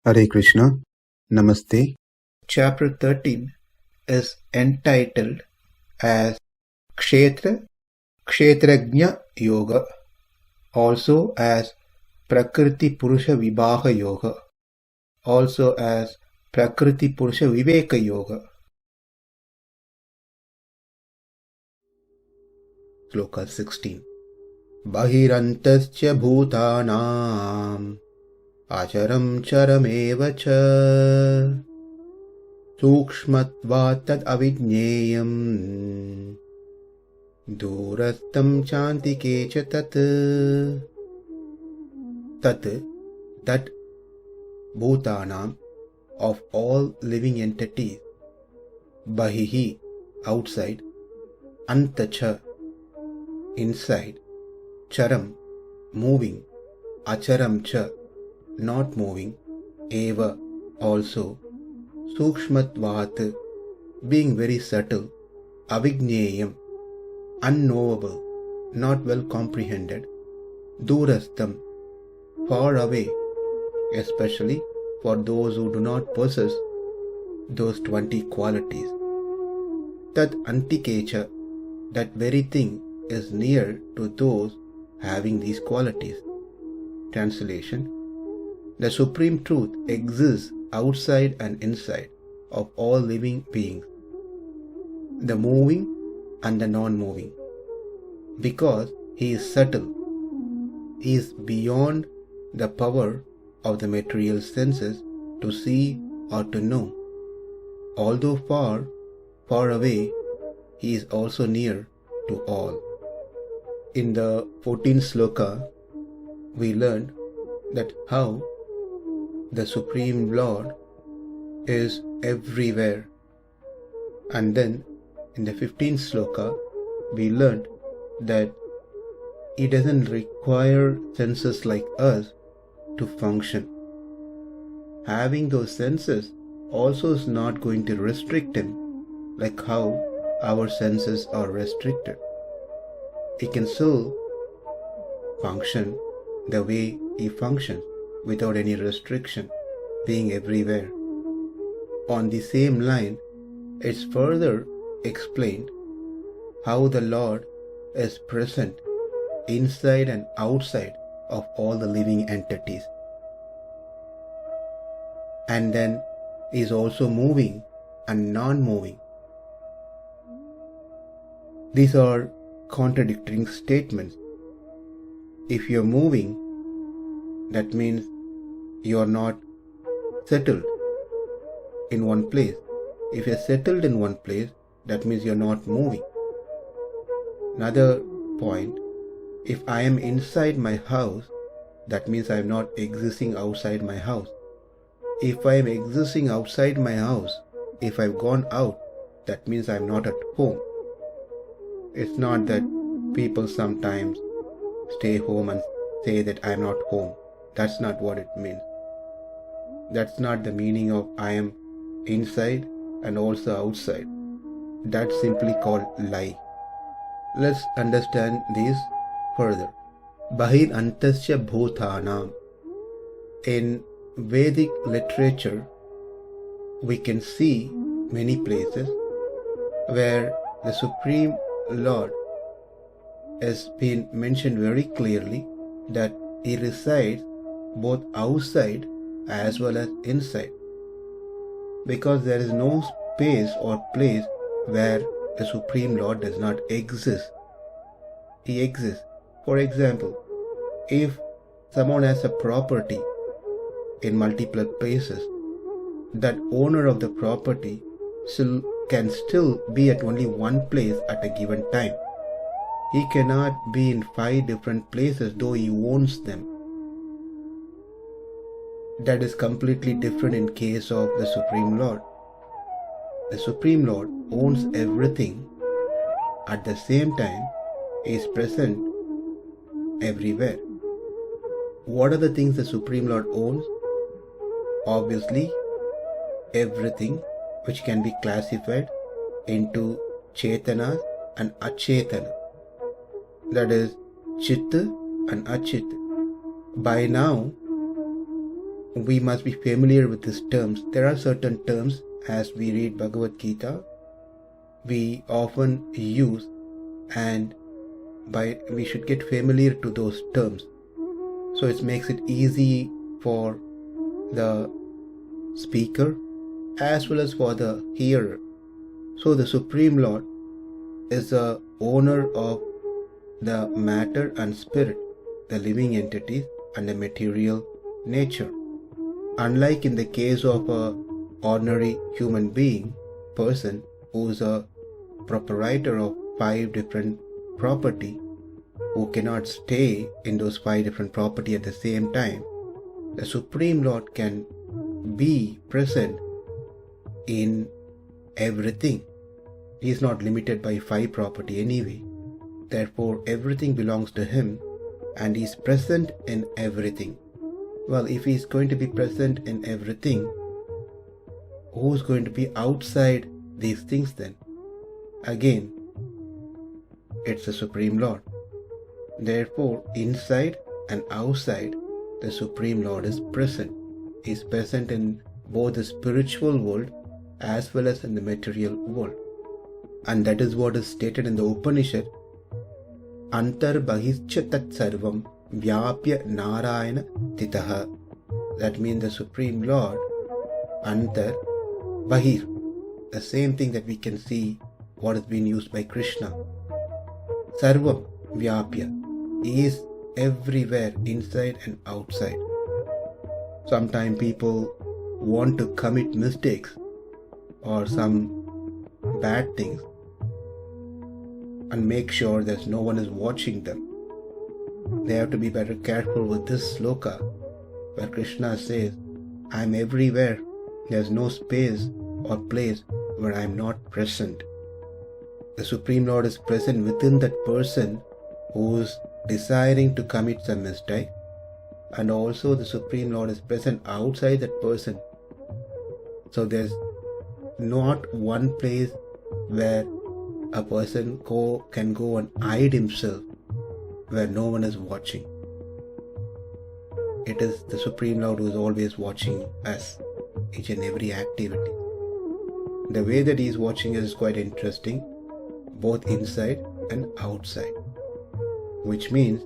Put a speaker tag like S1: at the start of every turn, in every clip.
S1: Hare Krishna, Namaste.
S2: Chapter 13 is entitled as Kshetrajña Yoga, also as Prakriti Purusha Vibhaga Yoga, also as Prakriti Purusha Viveka Yoga. Sloka 16. Bahir antaś bhūtānām acaraṁ carameva ca sūkṣmatvāt avijñeyaṁ dūra-sthaṁ cāntike ca tat. That bhūtānām, of all living entities, bahih, outside, antaś, inside, caram, moving, acaraṁ cha, not moving, eva, also, sūkṣmatvāt, being very subtle, avijñeyaṁ, unknowable, not well comprehended, dūra-sthaṁ, far away, especially for those who do not possess those 20 qualities. Tad cāntike cha, that very thing is near to those having these qualities. Translation: the Supreme Truth exists outside and inside of all living beings, the moving and the non-moving. Because he is subtle, he is beyond the power of the material senses to see or to know. Although far, far away, he is also near to all. In the 14th sloka, we learned that how the Supreme Lord is everywhere. And then in the 15th sloka, we learned that he doesn't require senses like us to function. Having those senses also is not going to restrict him like how our senses are restricted. He can still function the way he functions without any restriction, being everywhere. On the same line, it's further explained how the Lord is present inside and outside of all the living entities. And then he is also moving and non-moving. These are contradicting statements. If you're moving, that means you're not settled in one place. If you're settled in one place, that means you're not moving. Another point, if I am inside my house, that means I'm not existing outside my house. If I am existing outside my house, if I've gone out, that means I'm not at home. It's not that people sometimes stay home and say that I'm not home. That's not what it means. That's not the meaning of I am inside and also outside. That's simply called lie. Let's understand this further. Bahir antaś bhūtānām. In Vedic literature, we can see many places where the Supreme Lord has been mentioned very clearly that he resides both outside as well as inside, because there is no space or place where the Supreme Lord does not exist. He exists. For example, if someone has a property in multiple places, that owner of the property can still be at only one place at a given time. He cannot be in 5 different places though he owns them. That is completely different in case of the Supreme Lord. The Supreme Lord owns everything. At the same time, he is present everywhere. What are the things the Supreme Lord owns? Obviously, everything which can be classified into Chetanas and Achetana. That is Chit and Achit. By now, we must be familiar with these terms. There are certain terms, as we read Bhagavad Gita, we often use, and we should get familiar to those terms. So it makes it easy for the speaker as well as for the hearer. So the Supreme Lord is the owner of the matter and spirit, the living entities and the material nature. Unlike in the case of an ordinary human being, person who is a proprietor of 5 different property, who cannot stay in those 5 different property at the same time, the Supreme Lord can be present in everything. He is not limited by 5 property anyway. Therefore, everything belongs to him and he is present in everything. Well, if he is going to be present in everything, who is going to be outside these things then? Again, it's the Supreme Lord. Therefore, inside and outside, the Supreme Lord is present. He is present in both the spiritual world as well as in the material world. And that is what is stated in the Upanishad. Bahir tat sarvam vyāpya narayana titaha. That means the Supreme Lord, antar, bahir. The same thing that we can see what is being used by Krishna. Sarvam vyāpya. He is everywhere, inside and outside. Sometimes people want to commit mistakes or some bad things and make sure that no one is watching them. They have to be very careful with this sloka where Krishna says, I am everywhere. There is no space or place where I am not present. The Supreme Lord is present within that person who is desiring to commit some mistake, and also the Supreme Lord is present outside that person. So there's not one place where a person can go and hide himself where no one is watching. It is the Supreme Lord who is always watching us, each and every activity. The way that he is watching us is quite interesting, both inside and outside, which means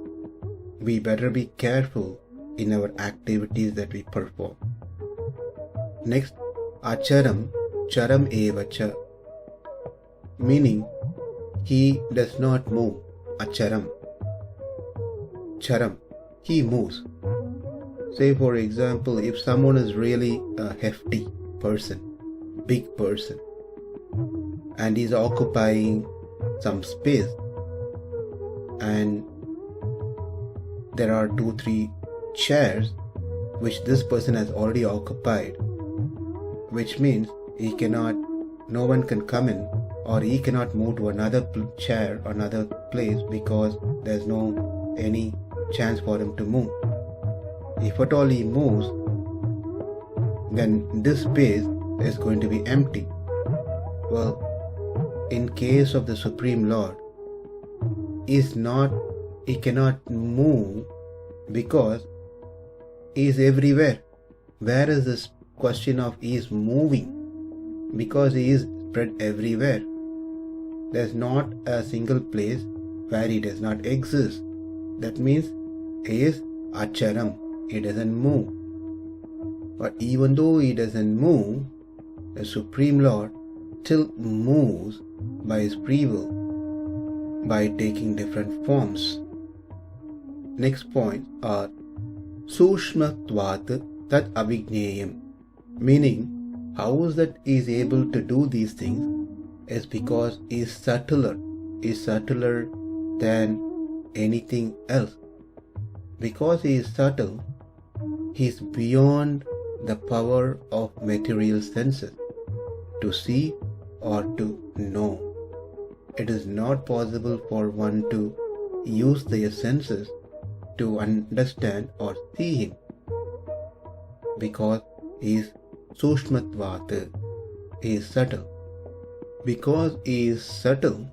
S2: we better be careful in our activities that we perform. Next, acaraṁ, caram evacha, meaning he does not move. Acaraṁ, caram, he moves. Say for example, if someone is really a hefty person, big person, and is occupying some space, and there are 2-3 chairs which this person has already occupied, which means no one can come in, or he cannot move to another chair or another place because there's no any chance for him to move. If at all he moves, then this space is going to be empty. Well, in case of the Supreme Lord, he cannot move because he is everywhere. Where is this question of he is moving? Because he is spread everywhere. There is not a single place where he does not exist. That means he is acaraṁ. He doesn't move. But even though he doesn't move, the Supreme Lord still moves by his free will, by taking different forms. Next point are sūkṣmatvāt tat avijñeyaṁ, meaning how is that he is able to do these things is because he is subtler than anything else. Because he is subtle, he is beyond the power of material senses to see or to know. It is not possible for one to use their senses to understand or see him, because he is sūkṣmatvāt, he is subtle. Because he is subtle,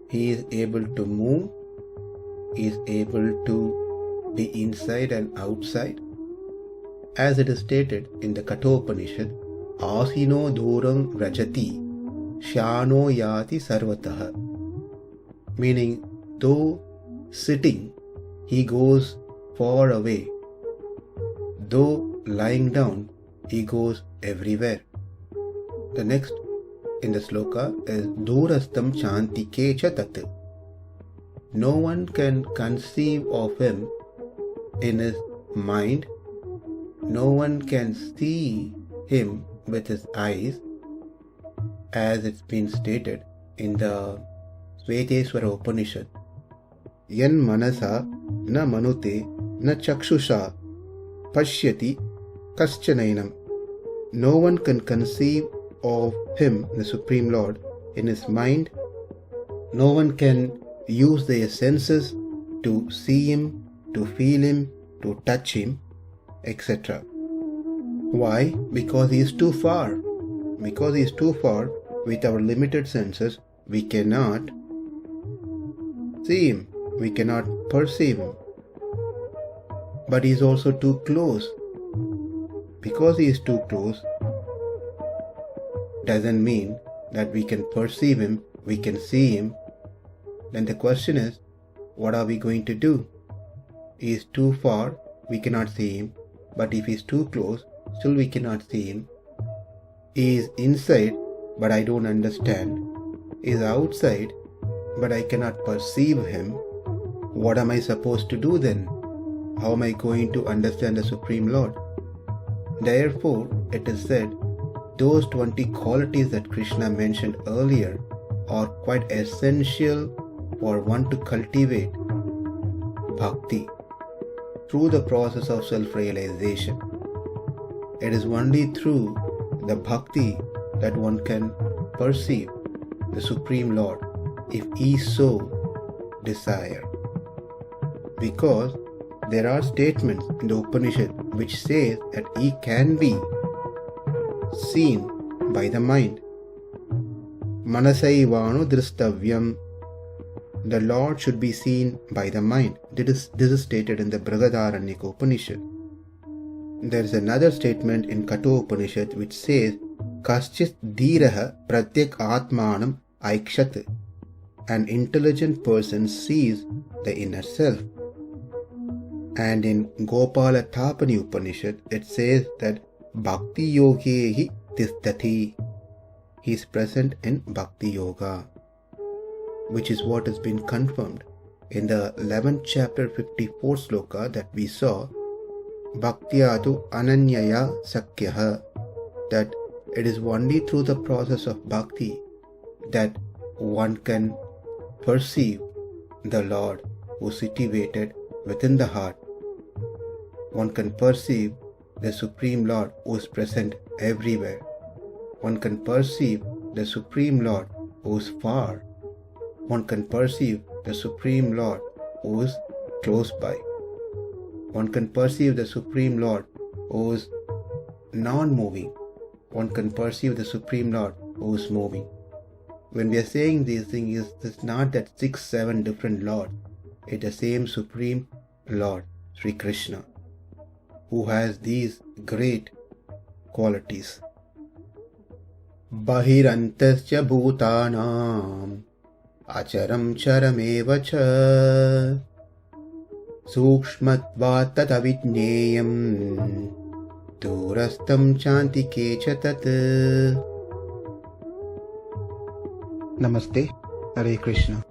S2: he is able to move, he is able to be inside and outside, as it is stated in the Kathopanishad, Asino Dhuram Rajati Shano Yati Sarvataha, meaning though sitting he goes far away, though lying down he goes everywhere. The next in the sloka is dūra-sthaṁ cāntike ca tat. No one can conceive of him in his mind, no one can see him with his eyes, as it's been stated in the Sveteswara Upanishad. Yan manasa na manute na chakshusha pashyati kaschanainam. No one can conceive of him, the Supreme Lord, in his mind. No one can use their senses to see him, to feel him, to touch him, etc. Why? Because he is too far. Because he is too far, with our limited senses, we cannot see him, we cannot perceive him. But he is also too close. Because he is too close, doesn't mean that we can perceive him, we can see him. Then the question is, what are we going to do? He is too far, we cannot see him. But if he is too close, still we cannot see him. He is inside, but I don't understand. He is outside, but I cannot perceive him. What am I supposed to do then? How am I going to understand the Supreme Lord? Therefore, it is said, those 20 qualities that Krishna mentioned earlier are quite essential for one to cultivate bhakti through the process of self-realization. It is only through the bhakti that one can perceive the Supreme Lord if he so desire. Because there are statements in the Upanishad which say that he can be seen by the mind. Manasaivānu drishtavyam. The Lord should be seen by the mind. This is stated in the Brihadaranyaka Upanishad. There is another statement in Katho Upanishad which says, Kaschit dhīraha pratyak ātmānam aikshat. An intelligent person sees the inner self. And in Gopala-thāpani Upanishad, it says that Bhakti yogehi tisthati. He is present in Bhakti Yoga, which is what has been confirmed in the 11th chapter 54 sloka that we saw, Bhaktiyatu ananyaya sakyaha, that it is only through the process of bhakti that one can perceive the Lord who is situated within the heart. One can perceive the Supreme Lord who is present everywhere. One can perceive the Supreme Lord who is far. One can perceive the Supreme Lord who is close by. One can perceive the Supreme Lord who is non-moving. One can perceive the Supreme Lord who is moving. When we are saying these things, it's not that 6-7 different Lords. It's the same Supreme Lord, Sri Krishna, who has these great qualities. Bahir antaś bhūtānām acaraṁ carameva ca sūkṣmatvāt avijñeyaṁ dūra-sthaṁ cāntike ca tat.
S1: Namaste. Hare Krishna.